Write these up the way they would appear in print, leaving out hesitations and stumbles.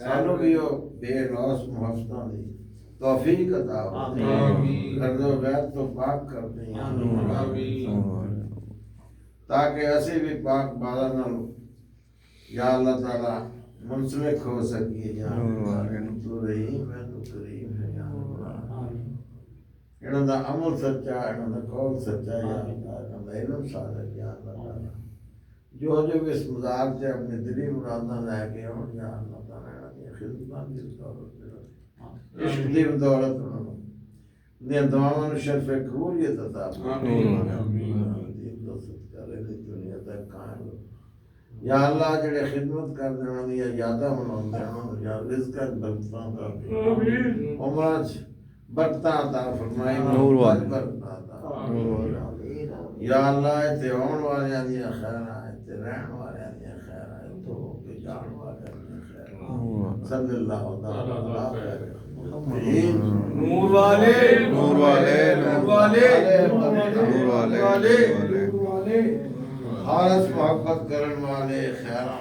सानू भी वो बेलौस मुहब्बतां दी तौफीक अता आमीन। गर्दो गैर तो पाक कर दी ताकि असी भी पाक बाला नाल या अल्लाह ताला मुंसलिक हो सकिए। या तू रहीम है, तू करीम है। या अल्लाह इन्हां दा अमल सच्चा, इन्हां दा कौल सच्चा। या अल्लाह इन्हां दा इल्म सादक। या अल्लाह ताला जो जो भी इस मज़ार से अपने दिली मुरादां लैके आउण, या अल्लाह ताला इन्हां दी खिदमत दी बदौलत इश्क दी बदौलत उन्हां नूं ਦੀਆਂ ਦੁਆਵਾਂ ਨੂੰ ਸ਼ਰਫ ਕਬੂਲੀਅਤ ਅਤਾ या अल्लाह जेड़े खिदमत कर देना दी यादा मनाउंदे उन्हां या रिज़्क़ां बरकतां दा उमरां च बरकतां अता फरमाई। नूर वाले बरकतां अता या अल्लाह इत्थे आउण वालियां दी खैरां, इत्थे रहण वालियां दी खैरां, इत्थों होके जाण वालियां दी खैरां। सल्लल्लाहु तआला अलैहि नूर वाले नूर वाले नूर वाले नूर वाले नूर वाले खालस मोहब्बत करन वाले खैरा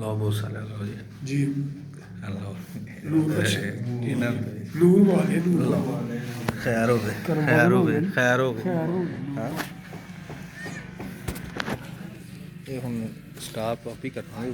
लो बहुत सारे लो जी जी लो नूर नूर वाले नूर वाले खैर हो गए खैर हो गए खैर हो गए ये हम स्टाफ आप ही करना है